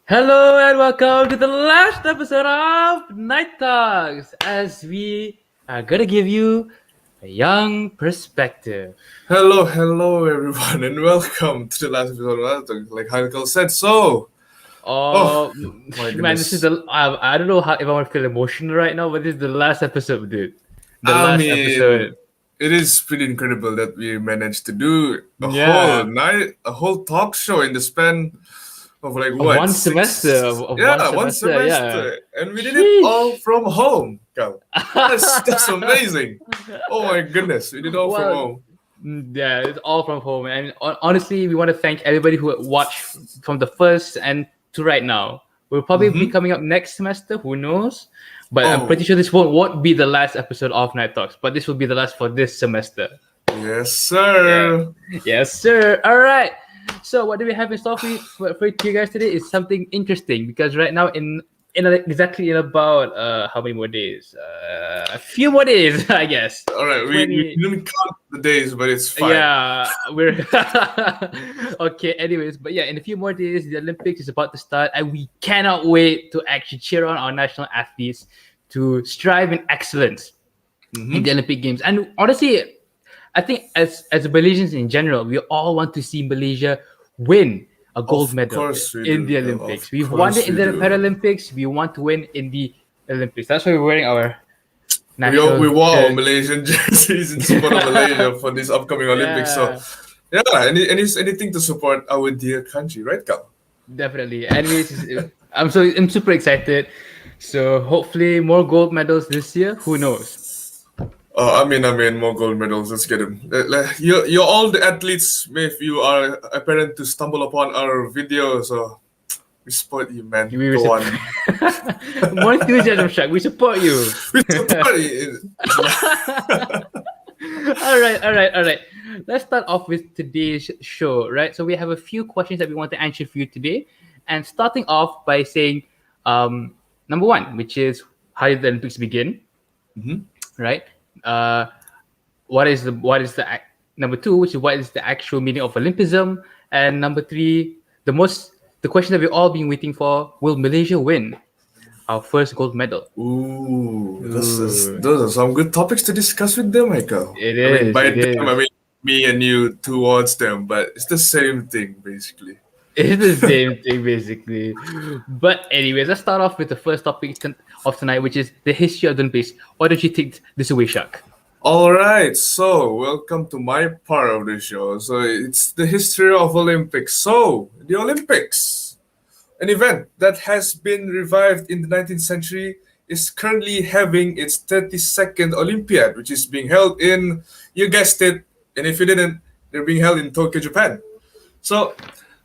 Hello and welcome to the last episode of Night Talks as we are gonna give you a young perspective. Hello, everyone, and welcome to the last episode of Naruto. Like Hanukkah said, oh Oh my man, this is goodness. I don't know how if I want to feel emotional right now, but this is the last episode, dude. The I last mean, episode. it is pretty incredible that we managed to do a whole Yeah, night, a whole talk show in the span of like of what, one semester, six? of one Yeah, one semester. Yeah. semester, and we did it all Sheesh. from home, Cal. That's amazing. Oh my goodness, we did all from Well, home. yeah, it's all from home. And honestly, we want to thank everybody who watched from the first and to right now. We'll probably be Mm-hmm. coming up next semester. Who knows? But I'm pretty Oh, sure this won't be the last episode of Night Talks. But this will be the last for this semester. yes, Yeah. sir. Yes, sir. All right. So what do we have in store for you guys today is something interesting because right now in about how many more days? A few more days, I guess. All right, we 20. didn't count the days, but it's fine. Yeah, we're okay. Anyways, but yeah, in a few more days, the Olympics is about to start, and we cannot wait to actually cheer on our national athletes to strive in excellence in the Olympic Games. And honestly, I think as Malaysians in general, we all want to see Malaysia win a gold Of medal course we in do. the Girl. Olympics. Of We've won course it in we the do. Paralympics. We want to win in the Olympics. That's why we're wearing our We national wore our shirt. Malaysian jerseys in support of Malaysia for this upcoming Olympics. So Yeah. yeah, anything to support our dear country, right, Cal? Definitely. Anyways, I'm super excited. So hopefully more gold medals this year. Who knows? I mean, more gold medals. Let's get them. You're all the athletes. If you are apparent to stumble upon our video, so we support you, man. We Go support on. more enthusiasm, Shaq. We support you. We support you. All right. Let's start off with today's show, right? So we have a few questions that we want to answer for you today, and starting off by saying, number one, which is how did the Olympics begin, Mhm. right? Uh, number two, which is what is the actual meaning of Olympism, and number three, the question that we've all been waiting for: will Malaysia win our first gold medal? Ooh, Ooh, those are some good topics to discuss with them, Michael. it I mean, is. by It them, I is. mean me and you towards them, but it's the same thing, basically. It's the same thing, basically. But anyways, let's start off with the first topic of tonight, which is the history of the Olympics. Why don't you take this away, Shaq? All right, so welcome to my part of the show. So it's the history of Olympics. So the Olympics, an event that has been revived in the 19th century, is currently having its 32nd Olympiad, which is being held in, you guessed it, and if you didn't, they're being held in Tokyo, Japan. So,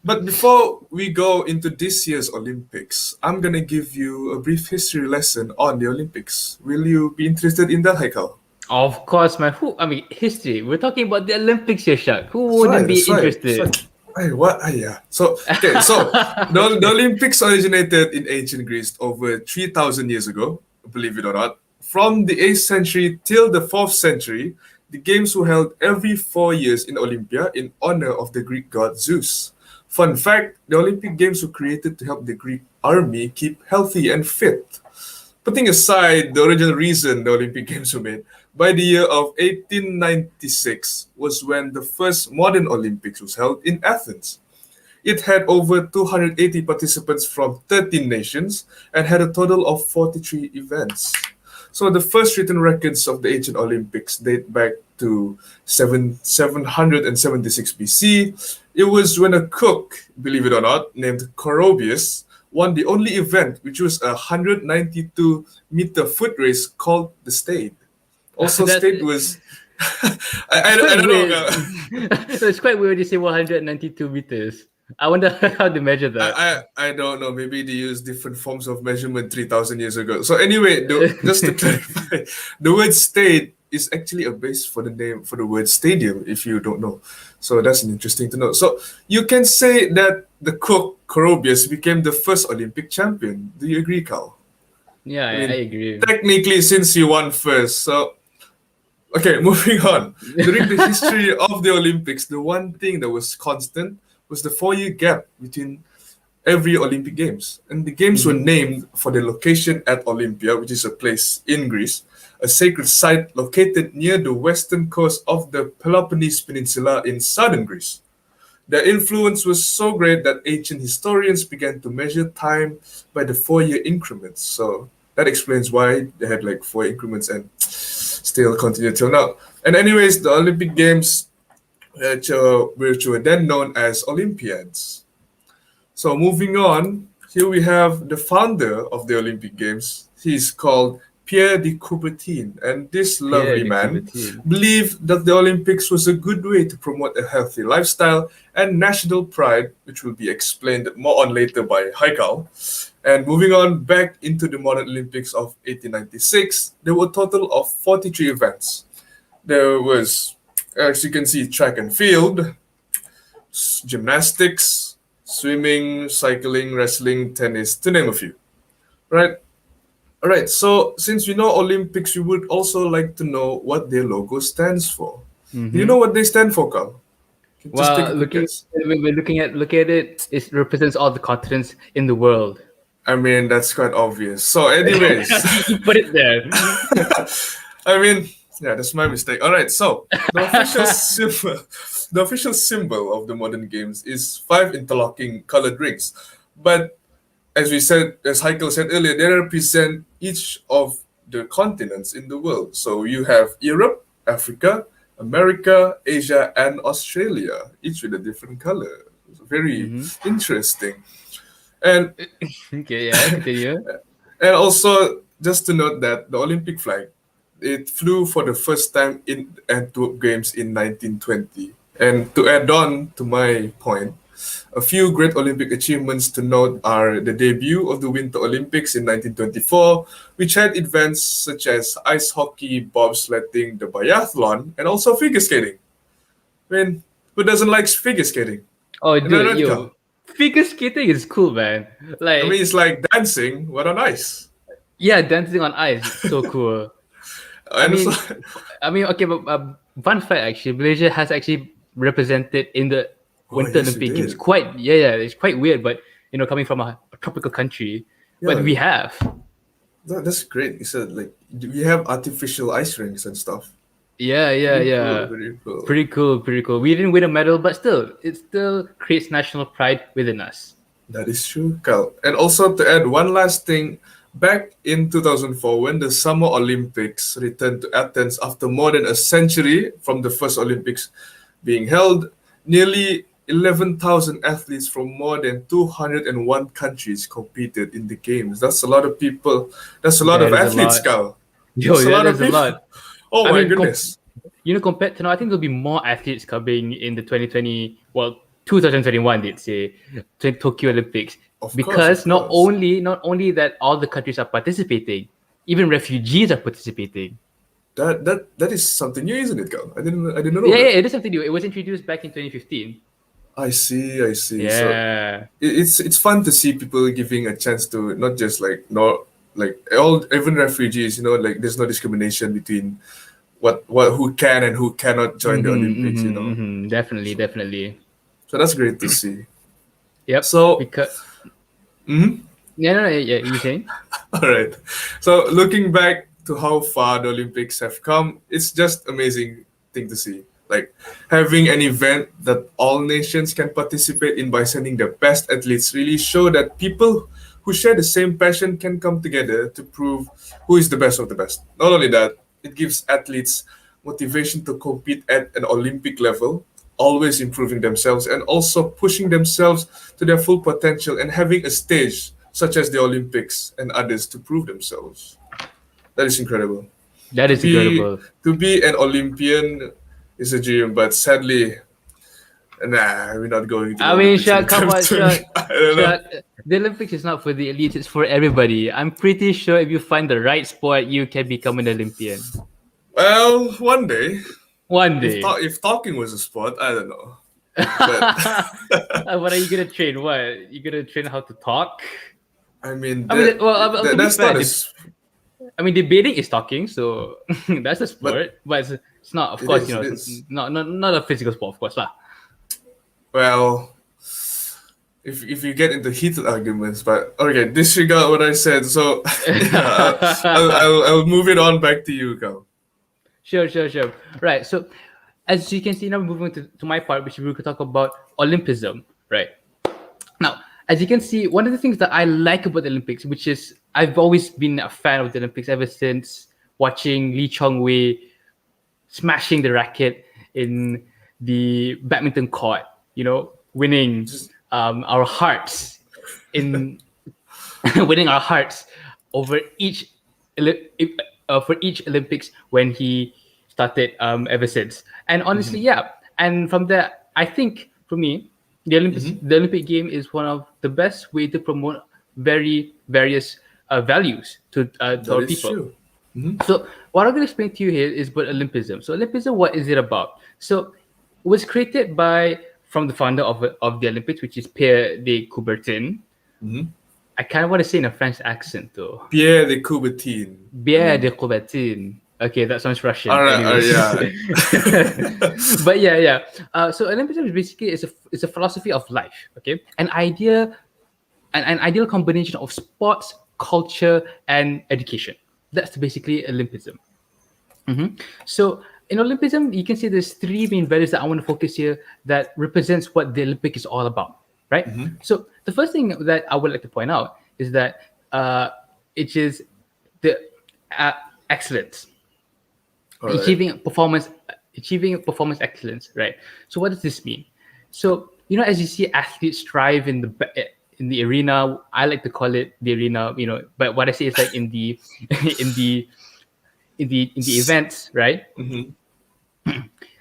but before we go into this year's Olympics, I'm gonna give you a brief history lesson on the Olympics. Will you be interested in that, Haikal? Of course, man. History. We're talking about the Olympics here, Shaq. Who That's right. wouldn't be That's right. That's interested? right. Hey, what? Yeah. So, okay. So, the Olympics originated in ancient Greece over 3,000 years ago, believe it or not. From the 8th century till the 4th century, the games were held every 4 years in Olympia in honor of the Greek god Zeus. Fun fact, the Olympic Games were created to help the Greek army keep healthy and fit. Putting aside the original reason the Olympic Games were made, by the year of 1896 was when the first modern Olympics was held in Athens. It had over 280 participants from 13 nations and had a total of 43 events. So the first written records of the ancient Olympics date back to 776 BC. It was when a cook, believe it or not, named Corobius won the only event, which was a 192-meter foot race called the Stade. Also, That's Stade was it's I quite don't know. weird. It's quite weird you say 192 meters. I wonder how they measure that. I don't know. Maybe they use different forms of measurement 3,000 years ago. So anyway, just to clarify, the word "stade" is actually a base for the name for the word stadium. If you don't know, so that's interesting to know. So you can say that the cook Corobius became the first Olympic champion. Do you agree, Carl? Yeah, I I mean, agree. technically, since he won first, so okay, moving on. During the history of the Olympics, the one thing that was constant was the 4 year gap between every Olympic Games. And the games were named for the location at Olympia, which is a place in Greece, a sacred site located near the western coast of the Peloponnese Peninsula in southern Greece. Their influence was so great that ancient historians began to measure time by the 4-year increments. So that explains why they had like 4 increments and still continue till now. And anyways, the Olympic Games, which were then known as Olympiads. So moving on, here we have the founder of the Olympic Games. He's called Pierre de Coubertin, and this lovely man believed that the Olympics was a good way to promote a healthy lifestyle and national pride, which will be explained more on later by Haikal. And moving on back into the modern Olympics of 1896, there were a total of 43 events. There was, as you can see, track and field, gymnastics, swimming, cycling, wrestling, tennis, to name a few. Right? All right, so since we know Olympics, we would also like to know what their logo stands for. Do you know what they stand for, Carl? Well, looking at it, it represents all the continents in the world. I mean, that's quite obvious. So, anyways, put it there. I mean, yeah, that's my mistake. All right, so the official symbol of the modern games is 5 interlocking colored rings, but as Heikel said earlier, they represent each of the continents in the world. So you have Europe, Africa, America, Asia, and Australia, each with a different color. It's very interesting. And okay, yeah, continue. And also, just to note that the Olympic flag, it flew for the first time in Antwerp Games in 1920. And to add on to my point, a few great Olympic achievements to note are the debut of the Winter Olympics in 1924, which had events such as ice hockey, bobsledding, the biathlon, and also figure skating. I mean, who doesn't like figure skating? Oh, dude, figure skating is cool, man. Like, I mean, it's like dancing, but on ice. Yeah, dancing on ice is so cool. I mean, okay, but fun fact actually, Malaysia has actually represented in the Winter Olympic Games. It's quite weird, but coming from a tropical country, but we have. That's great. It's like we have artificial ice rinks and stuff. Yeah. Cool, Pretty cool. We didn't win a medal, but still, it still creates national pride within us. That is true, Carl. And also to add one last thing, back in 2004, when the Summer Olympics returned to Athens after more than a century from the first Olympics being held, nearly 11,000 athletes from more than 201 countries competed in the games. That's a lot of people. That's a lot of athletes, Carl. That's a lot. Oh my goodness. Compared to now, I think there'll be more athletes coming in the 2021, they'd say, Tokyo Olympics. Because not only that all the countries are participating, even refugees are participating. That is something new, isn't it, Carl? I didn't know. Yeah, it is something new. It was introduced back in 2015. I see. Yeah. So it's fun to see people giving a chance to not just even refugees. Like there's no discrimination between who can and who cannot join the Olympics. Definitely. So that's great to see. Yep. So because. Yeah. You saying? All right. So looking back to how far the Olympics have come, it's just amazing thing to see. Like having an event that all nations can participate in by sending their best athletes really show that people who share the same passion can come together to prove who is the best of the best. Not only that, it gives athletes motivation to compete at an Olympic level, always improving themselves and also pushing themselves to their full potential and having a stage such as the Olympics and others to prove themselves. That is incredible. Incredible. To be an Olympian is a dream, but sadly, we're not going to. I mean, Shaq, come on, Shaq. The Olympics is not for the elite; it's for everybody. I'm pretty sure if you find the right sport, you can become an Olympian. Well, one day. If talking was a sport, I don't know. But what are you gonna train? What you gonna train how to talk? Debating is talking, so that's a sport. But it's not, of course. It's not a physical sport, of course, lah. Well, if you get into heated arguments, but okay, disregard what I said. So yeah, I'll move it on back to you, Cal. Sure, sure, sure. Right. So, as you can see, now we're moving to my part, which we could talk about Olympism. Right. Now, as you can see, one of the things that I like about the Olympics, which is I've always been a fan of the Olympics ever since watching Lee Chong Wei smashing the racket in the badminton court, winning our hearts in winning our hearts over for each Olympics when he started ever since. And honestly, yeah. And from there, I think for me, the Olympic game is one of the best way to promote various values to our That is people. true. So what I'm going to explain to you here is about Olympism. So Olympism, what is it about? So it was created from the founder of the Olympics, which is Pierre de Coubertin. I kind of want to say in a French accent though. Pierre de Coubertin. Pierre de Coubertin. Okay, that sounds Russian. All right, Anyways. yeah. But yeah. So Olympism is basically it's a philosophy of life. Okay, an ideal combination of sports, culture, and education. That's basically Olympism. So in Olympism, you can see there's three main values that I want to focus here that represents what the Olympic is all about, right? So the first thing that I would like to point out is that it is the excellence, All right. achieving performance excellence, right? So what does this mean? So as you see athletes strive in the arena, I like to call it the arena, but what I say is like in the in the events, right?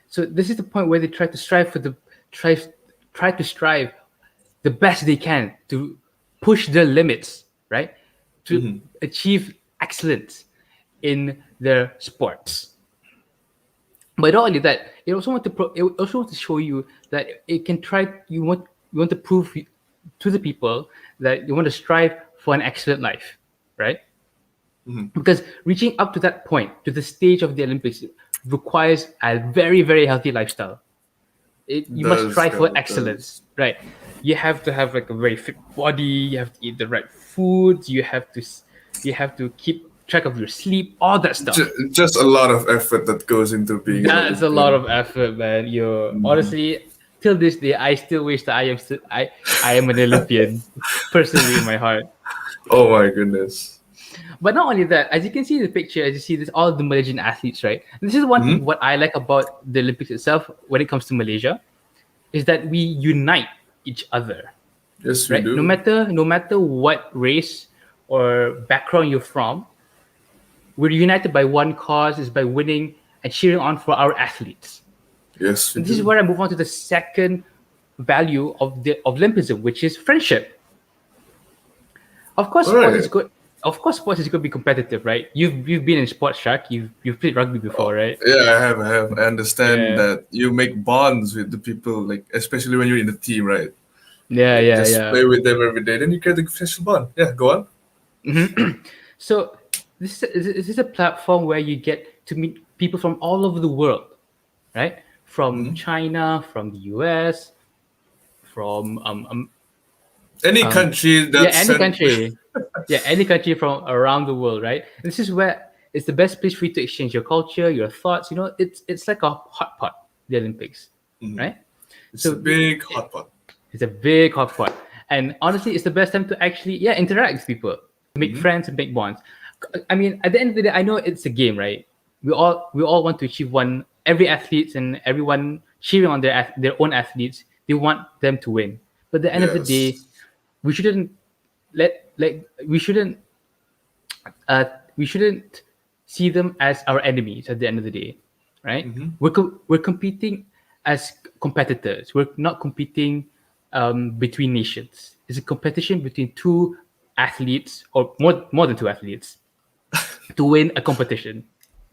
So this is the point where they try to strive the best they can to push their limits, right? To achieve excellence in their sports. But not only that, it also want to show you that it can you want to prove to the people that you want to strive for an excellent life, right? Because reaching up to that point, to the stage of the Olympics, requires a very, very healthy lifestyle. You must strive for excellence, right? You have to have like a very fit body. You have to eat the right foods. You have to keep track of your sleep, all that stuff. Just a lot of effort that goes into being. That's a lot of effort, man. Honestly, till this day, I still wish that I am an Olympian, personally in my heart. Oh my goodness. But not only that, as you can see in the picture, as you see, there's all the Malaysian athletes, right? And this is one thing what I like about the Olympics itself when it comes to Malaysia, is that we unite each other. Yes, right? we do. No matter what race or background you're from, we're united by one cause, is by winning and cheering on for our athletes. Yes, And this is where I move on to the second value of Olympism, which is friendship. Of course, sports is good. Of course, sports is going to be competitive, right? You've been in sports, Shaq. You've played rugby before, right? Yeah, I have. I understand that you make bonds with the people, like especially when you're in the team, right? Yeah, Just play with them every day, then you get a special bond. Yeah, go on. So this is a platform where you get to meet people from all over the world, right? From China, from the US, from any country that's any country from around the world, right? And this is where it's the best place for you to exchange your culture, your thoughts. It's like a hot pot, the Olympics, right? It's a big hot pot. It's a big hot pot, and honestly, it's the best time to actually interact with people, make friends, and make bonds. I mean, at the end of the day, I know it's a game, right? We all want to achieve one. Every athletes and everyone cheering on their own athletes, they want them to win. But at the end of the day, we shouldn't see them as our enemies at the end of the day, right? We're competing as competitors. We're not competing between nations. It's a competition between two athletes, or more than two athletes, to win a competition.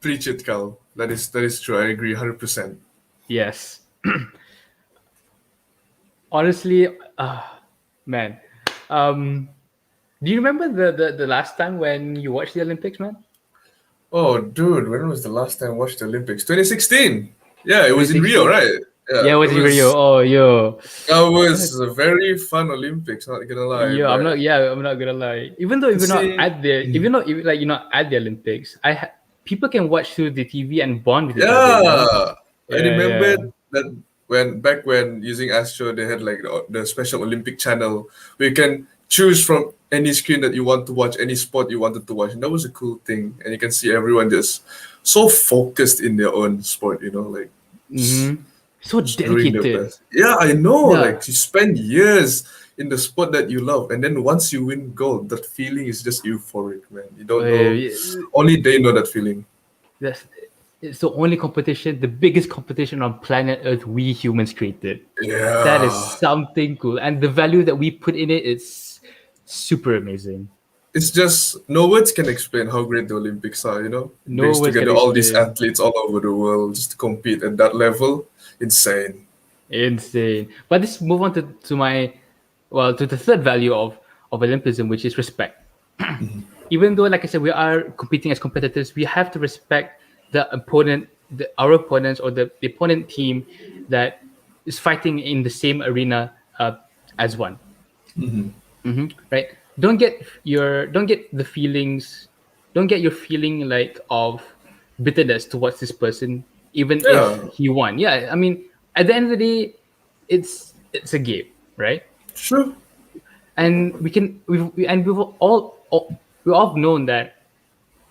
Preach it, Cal. That is true. I agree 100%. Yes. Honestly, man. Do you remember the last time when you watched the Olympics, man? Oh, dude, when was the last time I watched the Olympics? 2016. Yeah, it was in Rio, right? Yeah, it what's your video? was Oh, yo. that was a very fun Olympics. Not gonna lie, Yeah, I'm but not. Yeah, I'm not gonna lie. Even though to you're not see, at the, mm, even though even, like you're not at the Olympics, people can watch through the TV and bond with each other. You know? yeah, I Yeah, yeah. remember that when using Astro, they had like the special Olympic channel where you can choose from any screen that you want to watch, any sport you wanted to watch, and that was a cool thing. And you can see everyone just so focused in their own sport, like just, Mm-hmm. So just doing their dedicated. best. Yeah, I know. Yeah. Like you spend years in the sport that you love, and then once you win gold, that feeling is just euphoric, man. You don't know. Uh, Only they know that feeling. That's it's the only competition, the biggest competition on planet Earth we humans created. That is Yeah. something cool, and the value that we put in it is super amazing. It's just no words can explain how great the Olympics are. It No brings words can together all these explain. athletes all over the world just to compete at that level. Insane. Insane. But let's move on to my, well, to the third value of Olympism, which is respect. Even though, like I said, we are competing as competitors, we have to respect the opponent, our opponents, or the opponent team that is fighting in the same arena as one. Right? Don't get the feelings, don't get your feeling like of bitterness towards this person, even if Yeah, he won. Yeah, I mean, at the end of the day, it's a game, right? sure. And we've all known that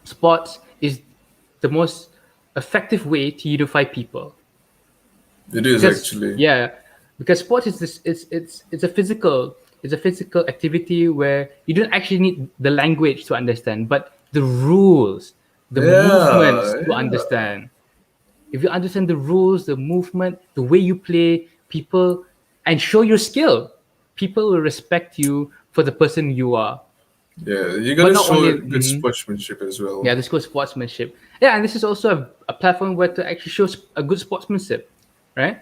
sports is the most effective way to unify people, It is because actually. yeah, because sports is this it's a physical activity where you don't actually need the language to understand, but the rules, the movements Yeah, to yeah. understand. If you understand the rules, the movement, the way you play, people, and show your skill, people will respect you for the person you are. Yeah, you But gotta not show only, good sportsmanship as well. yeah, this goes sportsmanship. Yeah, and this is also a platform where to actually show a good sportsmanship, right?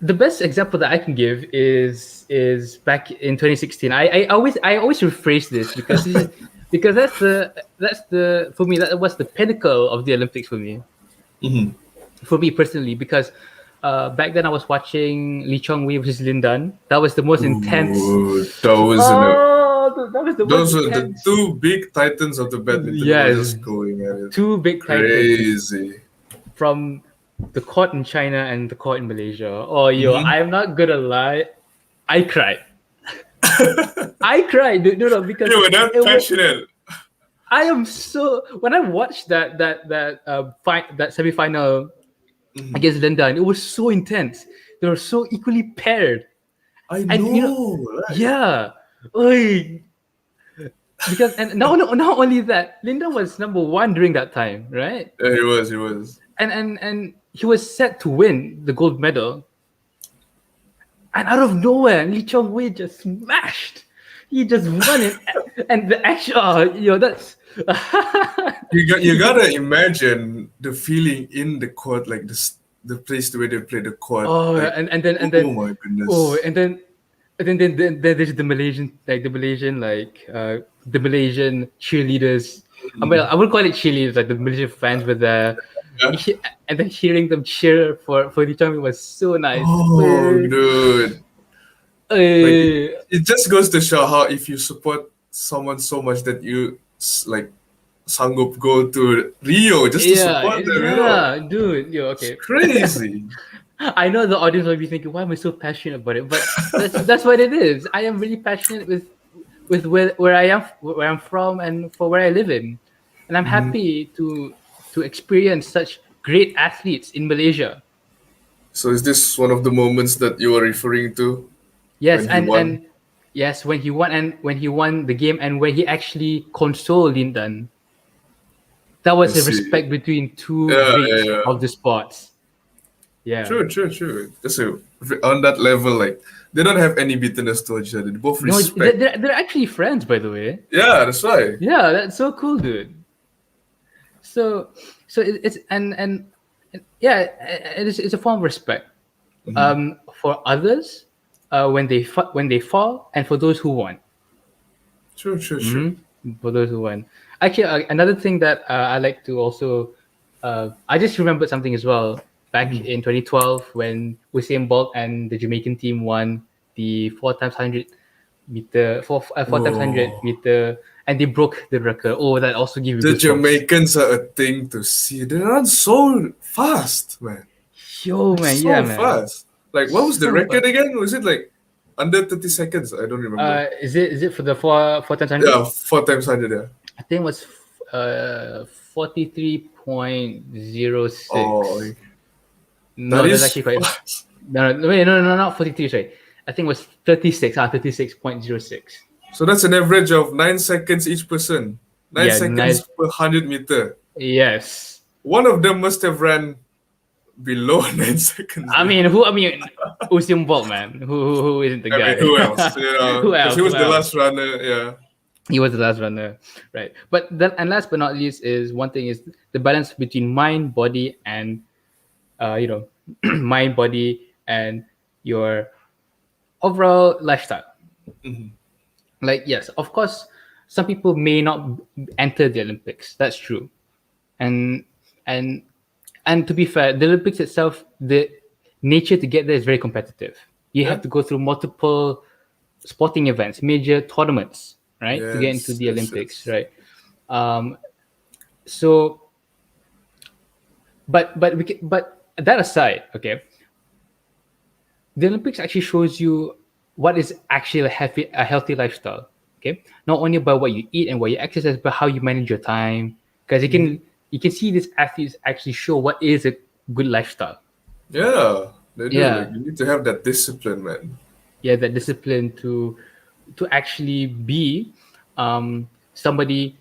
The best example that I can give is back in 2016. I always rephrase this because because that's the for me that was the pinnacle of the Olympics Mhm. for me personally, because back then I was watching Lee Chong Wei versus Lin Dan. That was the most intense. Ooh, those, That was the most those are the intense. two big titans of the badminton world Yes, just going at it. two big titans Crazy. from the court in China and the court in Malaysia. Oh, yo, Hmm. I'm not gonna lie, I cried. I cried, dude. No, because You were that it was. passionate. I am so when I watched that semi-final Mhm. against Linda, it was so intense. They were so equally paired, I and know, right? yeah, Oy. Because and not only that, Linda was number one during that time, right? Yeah, he was, he was. And he was set to win the gold medal, and out of nowhere, Lee Chong Wei just smashed. He just won it, and the action. Oh, that's. You gotta imagine the feeling in the court, like the place where they play the court. Oh, Like, and then oh my oh, goodness. and then there's the Malaysian, the Malaysian cheerleaders. I mean, I would call it cheerleaders. Like the Malaysian fans were there, Yeah. and then hearing them cheer for Lee Chong Wei was so nice. Oh, dude. Like it just goes to show how if you support someone so much that you like sangup go to Rio just to Yeah, support them. yeah, dude. Yo, It's okay. crazy. I know the audience will be thinking, "Why am I so passionate about it?" But that's what it is. I am really passionate with where I am, where I'm from, and for where I live in, and I'm Mhm. happy to experience such great athletes in Malaysia. So is this one of the moments that you were referring to Yes, when he won? and yes, when he won the game, and when he actually consoled Lindan, that I was a see. respect between two Yeah, yeah, greats yeah. of the sports. Yeah. True, true, true. Just on that level, like they don't have any bitterness towards each other. They both No, they're, respect. they're they're actually friends, by the way. Yeah, that's why. Yeah, that's so cool, dude. So, it's and yeah, it's a form of respect Mhm. for others when when they fall, and for those who won. True, true, true. Mhm. For those who won. Actually, another thing that I like to also, I just remembered something as well. back in 2012 when Usain Bolt and the Jamaican team won the 4x100 meter, 4x100 Oh, meter, and they broke the record. Oh, that also gave me the goosebumps. Jamaicans are a thing to see. They run so fast, man. Yo, They're man, yeah, so man, fast. Like, what was the so record fast. again? Was it like under 30 seconds? I don't remember. Is it for the four times hundred? Yeah, 4x100. Yeah. I think it was 43.06. Oh, that No, that's is actually quite. fast. No, wait, no, not 43. Sorry, I think it was 36. 36.06. So that's an average of 9 seconds each person. Nine Yeah, nice. seconds per 100 meter. Yes. One of them must have ran below 9 seconds. I mean, who? I mean, Usain Bolt, man. Who isn't the I guy? mean, who else? You know, Who because else? he was Who the else? last runner. Yeah. He was the last runner, right? But then, and last but not least, is one thing is the balance between mind, body, and mind, body, and your overall lifestyle. Mhm. Like, yes, of course, some people may not enter the Olympics. That's true, and and and to be fair, the Olympics itself, the nature to get there is very competitive. You Yeah. have to go through multiple sporting events, major tournaments, right, to get into Yes. the Yes. Olympics, Yes. right? So, but that aside, okay, the Olympics actually shows you what is actually a healthy lifestyle. Okay, not only by what you eat and what you exercise, but how you manage your time. Because you can see these athletes actually show what is a good lifestyle. Yeah, they do. Like, Yeah, you need to have that discipline, man. yeah, that discipline to actually be somebody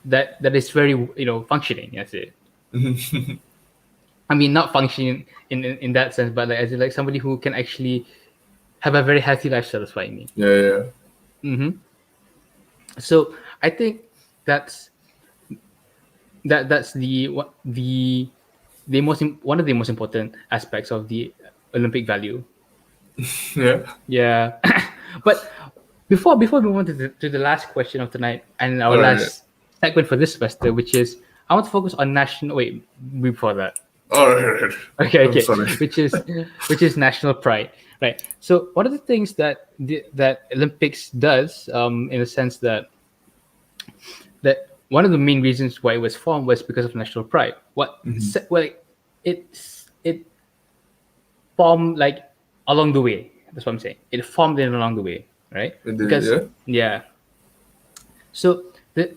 that is very functioning. That's it. I mean, not functioning in that sense, but like as in like somebody who can actually have a very healthy lifestyle. That's what I mean. Yeah, yeah. So I think that's that's one of the most important aspects of the Olympic value. Yeah. Yeah, but before we move on to the last question of tonight and our All right. last segment for this semester, which is I want to focus on national. Wait, before that. All right. Okay, I'm okay, sorry. which is national pride, right? So one of the things that Olympics does, in the sense that one of the main reasons why it was formed was because of national pride. Well, it formed like along the way. That's what I'm saying. It formed in along the way, right? Indeed, Because yeah. yeah. So the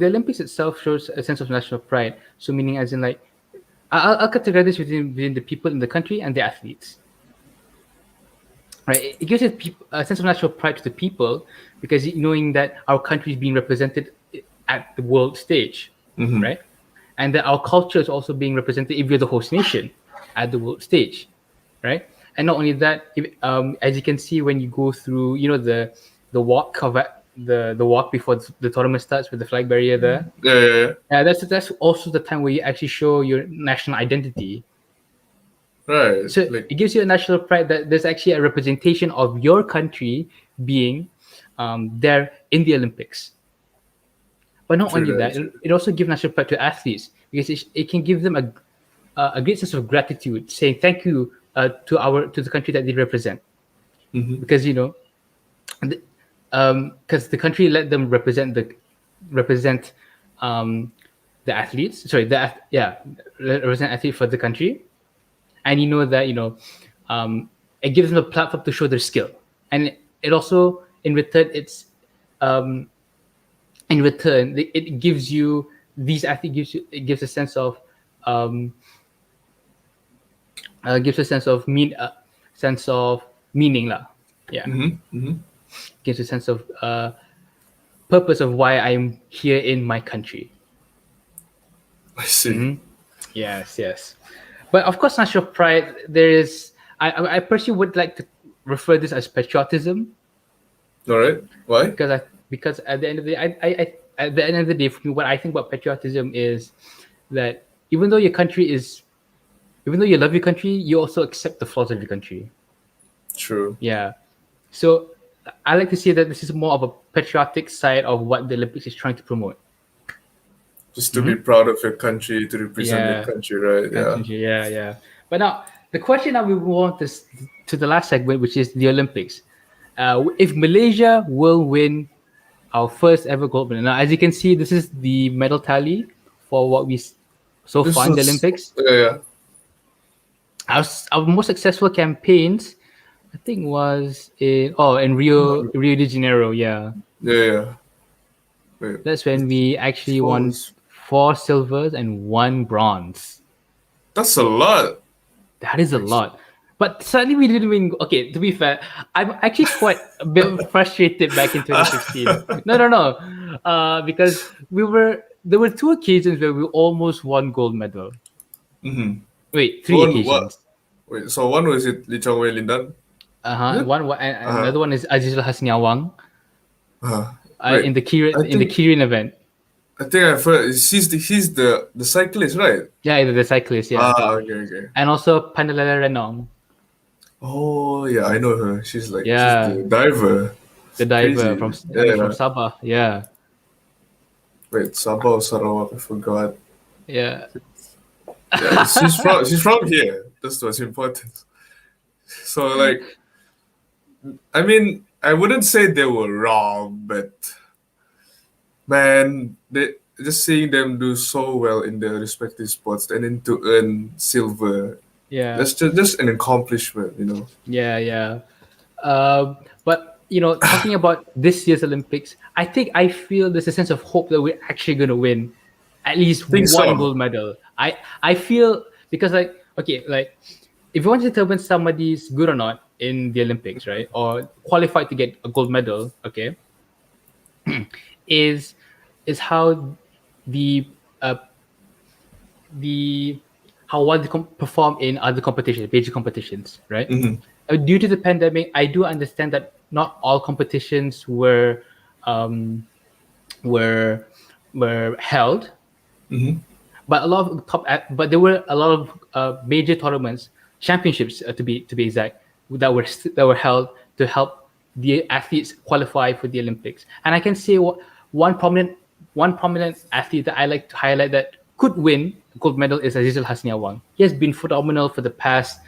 Olympics itself shows a sense of national pride. So meaning as in like I'll categorize this within the people in the country and the athletes. Right, it gives a sense of national pride to the people because knowing that our country is being represented at the world stage, right, and that our culture is also being represented if you're the host nation at the world stage, right, and not only that, as you can see when you go through, the walk of the walk before the tournament starts with the flag barrier there. Yeah, yeah, yeah. That's also the time where you actually show your national identity. Right. So Like, it gives you a national pride that there's actually a representation of your country being there in the Olympics. But not true only that. that, it also gives national pride to athletes because it can give them a great sense of gratitude, saying thank you to the country that they represent. Because because the country let them represent the athletes. Sorry, represent athletes for the country, and that it gives them a platform to show their skill, and it also in return it gives you these athletes gives a sense of meaning lah. Yeah, gives a sense of purpose of why I'm here in my country. I see. Yes. But of course, national pride. There is. I personally would like to refer this as patriotism All right. Why? because at the end of the day, at the end of the day, for me, what I think about patriotism is that even though you love your country, you also accept the flaws of your country. True. Yeah. So I like to say that this is more of a patriotic side of what the Olympics is trying to promote. Just to be proud of your country, to represent Yeah. your country, right? Yeah. Yeah. But now the question that we want this to the last segment, which is the Olympics. If Malaysia will win our first ever gold medal. Now, as you can see, this is the medal tally for what we so This far in the was Olympics. yeah. Our most successful campaigns, I think, was in Rio de Janeiro. Yeah, Yeah. Wait, that's when we actually won was- 4 silvers and 1 bronze. that's a lot. That is a lot. But suddenly we didn't win. Okay, to be fair, I'm actually quite a bit frustrated back in 2016. No. Because there were 2 occasions where we almost won gold medal. Mm-hmm. Wait, 3 One, occasions. Wait, so one was it Lee Chong Wei Lindan? Uh-huh. And another one is Azizul Hasniawang Right. in the I think- Kirin event. I think I've heard he's the cyclist, right? Yeah, the cyclist, yeah. Okay. And also Pandalela Renong, Oh yeah, I know her. She's like Yeah. she's the diver. the diver Crazy. from Sabah. Yeah. Wait, Sabah or Sarawak? I forgot. Yeah. Yeah, she's from here. That's what's important. So like, I mean, I wouldn't say they were wrong, but man, just seeing them do so well in their respective sports and then to earn silver, Yeah. that's just an accomplishment, you know. Yeah. But talking about this year's Olympics, I feel there's a sense of hope that we're actually going to win at least Think one so. gold medal. I feel because if you want to determine somebody's good or not in the Olympics, right, or qualified to get a gold medal, okay, is how the how well they perform in other competitions, major competitions, right? Mhm. Due to the pandemic, I do understand that not all competitions were held, Mhm. but but there were a lot of major tournaments, championships to be exact, that were held to help the athletes qualify for the Olympics. And I can say one prominent athlete that I like to highlight that could win gold medal is Azizul Hasniawang. He has been phenomenal for the past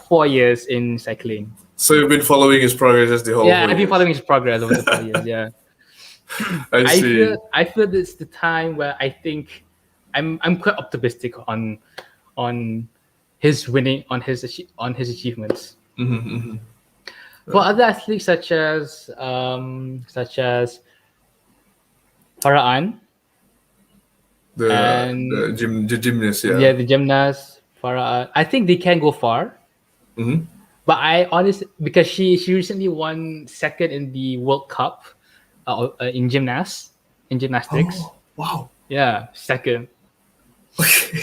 4 years in cycling. So you've been following his progress as the whole. Yeah, 4 I've been years. following his progress over the 4 years. Yeah, I see. I feel this is the time where I think I'm quite optimistic on his winning on his achievements. Mhm. For other athletes such as Faraan, The And- the gymnast, yeah, the gymnast Faraan, I think they can go far. Mhm. But I honestly, because she recently won second in the World Cup in gymnastics. Oh, wow. Yeah, second. Okay.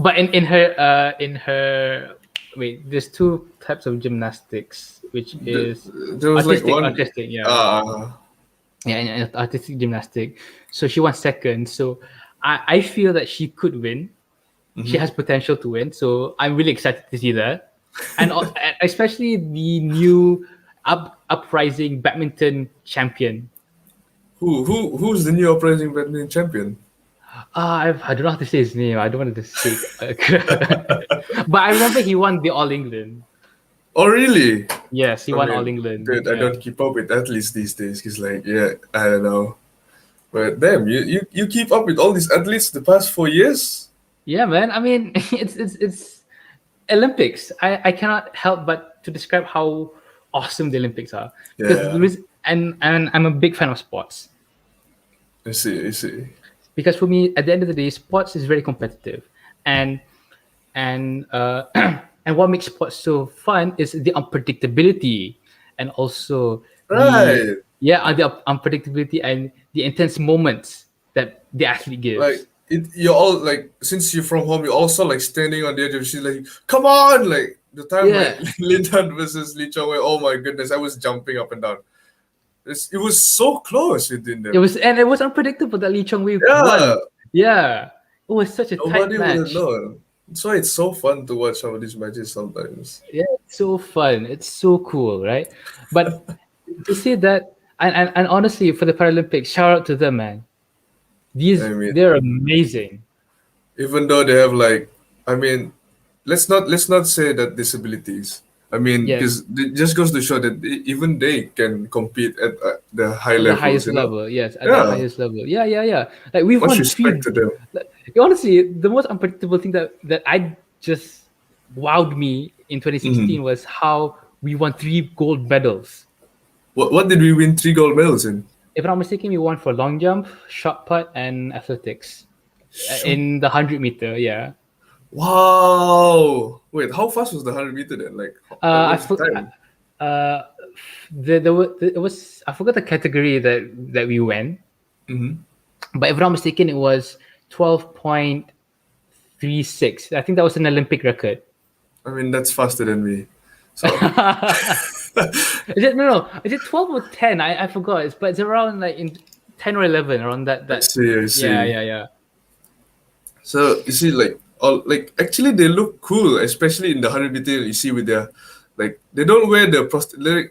But in her wait, there's 2 types of gymnastics, which is There was like artistic, one. yeah. Yeah, and artistic gymnastic. So she won second. So I feel that she could win. She has potential to win. So I'm really excited to see that. And especially the new uprising badminton champion. Who's the new uprising badminton champion? I don't know how to say his name. I don't want to say but I remember he won the All England. Oh really? Yes, he I won mean, All England. Dude, I Yeah. don't keep up with athletes these days. Cause like, yeah, I don't know. But damn, you keep up with all these athletes the past 4 years? Yeah, man. I mean, it's Olympics. I cannot help but to describe how awesome the Olympics are. Yeah. And I'm a big fan of sports. I see. Because for me, at the end of the day, sports is very competitive, and and what makes sports so fun is the unpredictability, and also Right. the unpredictability and the intense moments that the athlete gives. Like you're all like, since you're from home, you're also like standing on the edge of she's like, come on, like the time Yeah. like Lindan versus Lee Chong Wei. Oh my goodness, I was jumping up and down. It was so close within them. It was unpredictable that Lee Chong Wei Yeah. won. Yeah, it was such a tight Nobody would have match. known. That's why it's so fun to watch some of these matches sometimes. Yeah, it's so fun. It's so cool, right? But to say that, and honestly, for the Paralympics, shout out to them, man. I mean- They're amazing. Even though they have like, I mean, let's not say that disabilities. I mean, Yes, because it just goes to show that even they can compete at the high at the levels. highest level. Yes, at the Yeah, highest level. Yeah, yeah, yeah. Like we've much won respect three. to them. Like, honestly, the most unpredictable thing that I just wowed me in Mhm. 2016 was how we won three gold medals. What did we win 3 gold medals in? If I'm not mistaken, we won for long jump, shot put, and athletics Sure. in the 100 meter. Yeah. Wow. Wait, how fast was the 100 meter then? Like, I what's the for, time? uh, it was I forgot the category that we went, Hmm. but if I'm not mistaken, it was 12.36. I think that was an Olympic record. I mean, that's faster than me. So, Is it no? Is it 12 or 10? I forgot. But it's around like in 10 or 11 around I that. see, I Yeah, see. yeah, yeah. So you see, like all like actually they look cool, especially in the 100 meter. You see with their like they don't wear they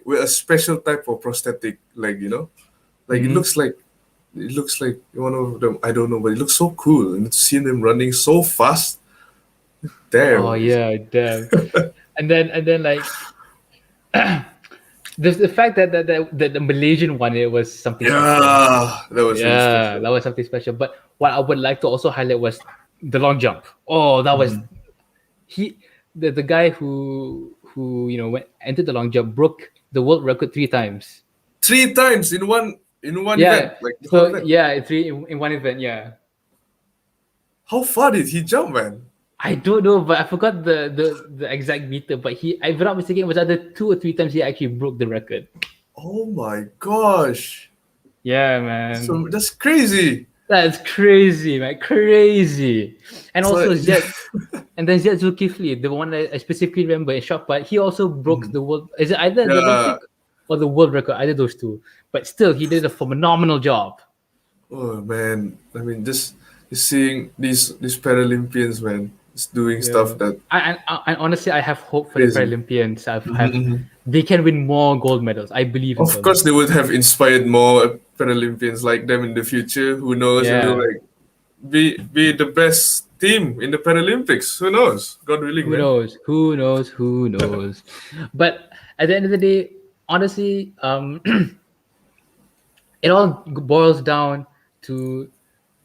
wear a special type of prosthetic leg. Like Hmm. it looks like one of them. I don't know, but it looks so cool, and to see them running so fast. Oh Damn. yeah, damn. And then like the fact that the Malaysian one, it was something special. Yeah, that was really Yeah, special. that was something special. But what I would like to also highlight was the long jump. Oh, that was Mhm. he the guy who went entered the long jump, broke the world record three times. 3 times in one Yeah. event, like the whole So event. yeah, three in one event. Yeah. How far did he jump, man? I don't know, but I forgot the exact meter. But if I'm not mistaken, it was either two or three times he actually broke the record. Oh my gosh. Yeah, man. So that's crazy. That's crazy, man. Crazy. And So also Zed, and then Zed Zulkifli, the one I specifically remember in shot put, he also broke Mhm. the world. Is it either the Yeah. Olympic or the world record? Either those two. But still, he did a phenomenal job. Oh man. I mean, just seeing these Paralympians, man, just doing stuff Yeah. that And honestly, I have hope for the crazy. Paralympians. Mhm, mhm. They can win more gold medals. I believe in Of them. course, they would have inspired more Paralympians like them in the future. Who knows? They will Yeah. like be the best team in the Paralympics. Who knows? God willing, Who man. knows? Who knows? Who knows? But at the end of the day, honestly, it all boils down to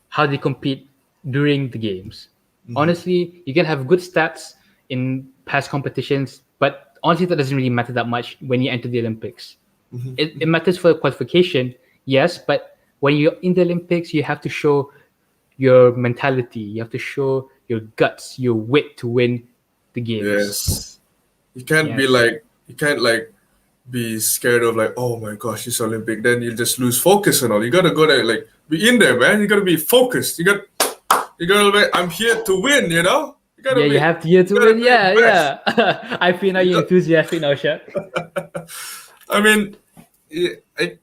how they compete during the games. Mhm. Honestly, you can have good stats in past competitions, but honestly, that doesn't really matter that much when you enter the Olympics. It matters for qualification, yes, but when you're in the Olympics, you have to show your mentality, you have to show your guts, your wit to win the games. Yes. Yes. You can't like be scared of like, oh my gosh, it's Olympic. Then you just lose focus and all. You gotta go there, like be in there, man. You gotta be focused. You gotta be, I'm here to win, you know? Yeah, you have to year You to gotta win. do your Yeah, best. yeah. I feel now You you're got, enthusiastic now, Shaq. I mean,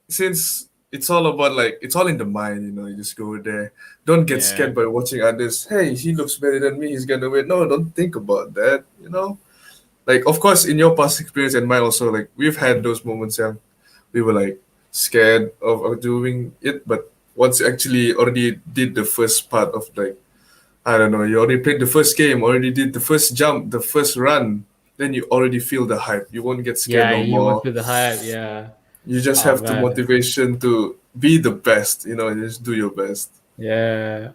since it's all about like it's all in the mind, you just go there. Don't get Yeah. scared by watching others. Hey, he looks better than me. He's gonna win. No, don't think about that. Like, of course, in your past experience and mine also, like we've had those moments, yeah, we were like scared of doing it, but once you actually already did the first part of like, I don't know, you already played the first game, already did the first jump, the first run, then you already feel the hype. You won't get scared Yeah, no you won't more. feel the hype. Yeah. You just Oh have the man. motivation to be the best, just do your best. Yeah.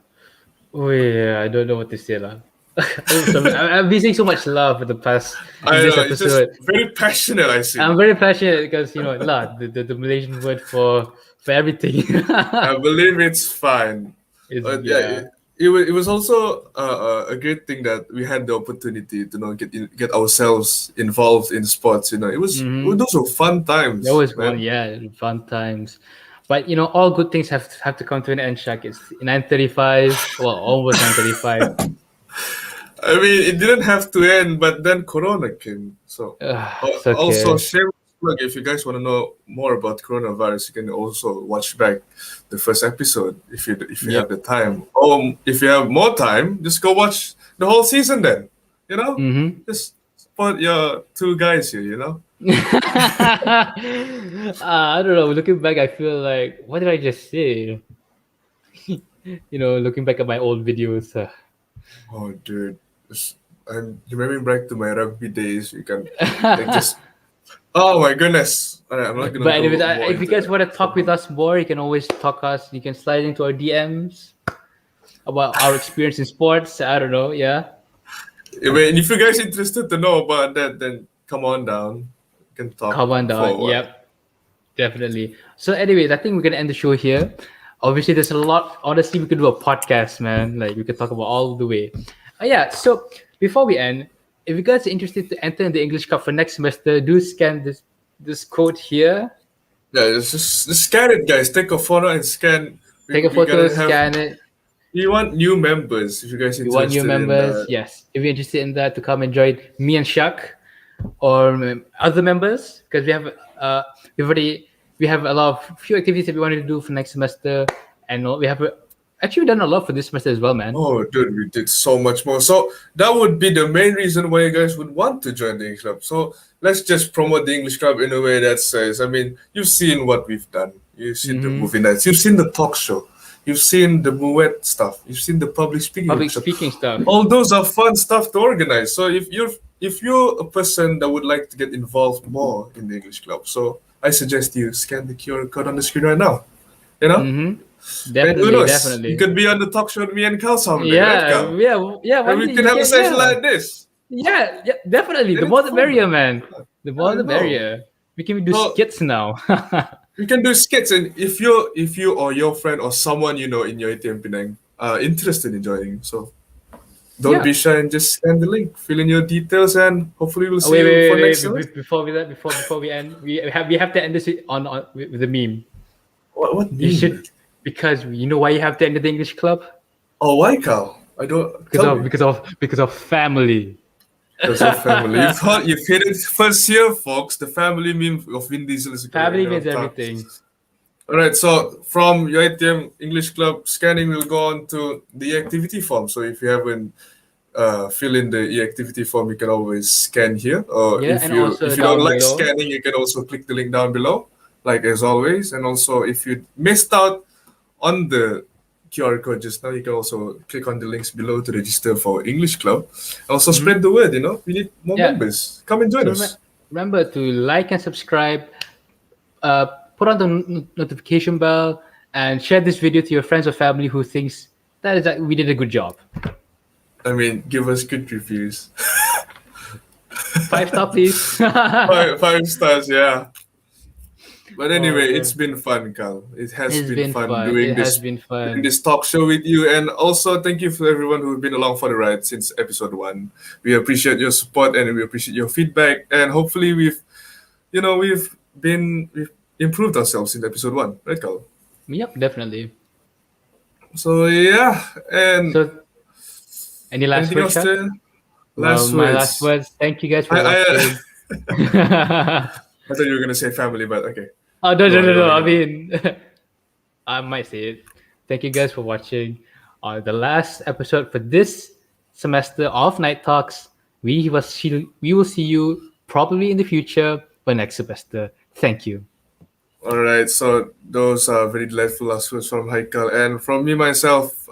Oh yeah. I don't know what to say lah. I've been saying so much love for the past I in don't this know, it's just episode. very passionate, I see. I'm very passionate because lah, the Malaysian word for everything. I believe it's fine. Is Yeah, yeah. it was also a great thing that we had the opportunity to get ourselves involved in sports. Mm-hmm. Those were fun That times, was fun. man. Yeah, fun times. But all good things have to come to an end, Shaq. It's 9:35. Well, almost 9:35. I mean, it didn't have to end, but then Corona came. So, It's also okay. shameless plug. If you guys want to know more about coronavirus, you can also watch back the first episode if you have Yep. the time. Or if you have more time, just go watch the whole season. Then, Mm-hmm. just support your two guys here. I don't know. Looking back, I feel like what did I just say? Looking back at my old videos. Oh, dude. Just I'm remembering back to my rugby days. You can like just. Oh my goodness! Alright, I'm not gonna But go anyways, more if you into guys that. want to talk with us more, you can always talk us. You can slide into our DMs about our experience in sports. I don't know. Yeah. I mean, if you guys interested to know about that, then come on down. We can talk Come on for a down. while. Yep. Definitely. So, anyways, I think we're gonna end the show here. Obviously, there's a lot. Honestly, we could do a podcast, man. Like we could talk about all the way. Yeah. So before we end, if you guys are interested to enter in the English Cup for next semester, do scan this code here. Yeah, just scan it, guys. Take a photo and scan. Take a We photo, gotta have. scan it. We want new members. If you guys We want new interested in members. that. Yes. If you're interested in that, to come and join me and Shak or other members, because we have a lot of few activities that we wanted to do for next semester, and we have actually done a lot for this semester as well, man. Oh, dude, we did so much more. So that would be the main reason why you guys would want to join the English Club. So let's just promote the English Club in a way that says, I mean, you've seen what we've done. You've seen the movie nights. You've seen the talk show. You've seen the Moet stuff. You've seen the public speaking. Public workshop. speaking stuff. All those are fun stuff to organize. So if you're a person that would like to get involved more in the English Club, so I suggest you scan the QR code on the screen right now. You know? And who Definitely, knows? definitely. You could be on the talk show with me and Cal someday, right, Yeah, Cal? yeah. And One we day can you have a session yeah. like this. Yeah, definitely. The And more it's the fun, merrier, man. man. The more I the know. merrier. We can do So- skits now. We can do skits, and if you or your friend or someone you know in your ATM Penang are interested in joining, so don't Yeah. be shy and just scan the link, fill in your details, and hopefully we'll see wait, you for wait, next wait. semester. Before we end, we have to end this on with the meme. What You meme? should, because you know why you have to end the English club? Oh, why, Cal? I don't. Tell me. Because of family. Because of family. You've hit it first here, folks. The family meme of Vin Diesel is a great Family idea means of time. everything. All right, so from your ATM English Club scanning, we'll go on to the activity form. So if you haven't filled in the activity form, you can always scan here. Or Yeah, if and you also if you don't down like below. scanning, you can also click the link down below, like as always. And also, if you missed out on the QR code just now, you can also click on the links below to register for English Club. Also, spread the word. We need more Yeah. members. Come and join So us. remember to like and subscribe. Put on the notification bell and share this video to your friends or family who thinks that we did a good job. I mean, give us good reviews. 5-star, please. five stars, yeah. But anyway, man. it's been fun, Carl. It has It's been been fun fun. doing It this has been fun. doing this talk show with you, and also thank you for everyone who's been along for the ride since episode 1. We appreciate your support and we appreciate your feedback, and hopefully we've improved ourselves in episode 1, right, Carl? Yep, definitely. So yeah, and So, any last anything words, else Shak? to Well, last my words? last words. Thank you guys for I watching. thought you were gonna say family, but okay. Oh, no. Go I on. mean, I might say it. Thank you guys for watching the last episode for this semester of Night Talks. We will see you probably in the future for next semester. Thank you. All right, so those are very delightful last words from Haikal, and from me myself.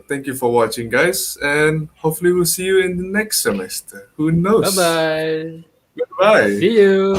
Thank you for watching, guys, and hopefully we'll see you in the next semester. Who knows? Bye bye. Goodbye. See you.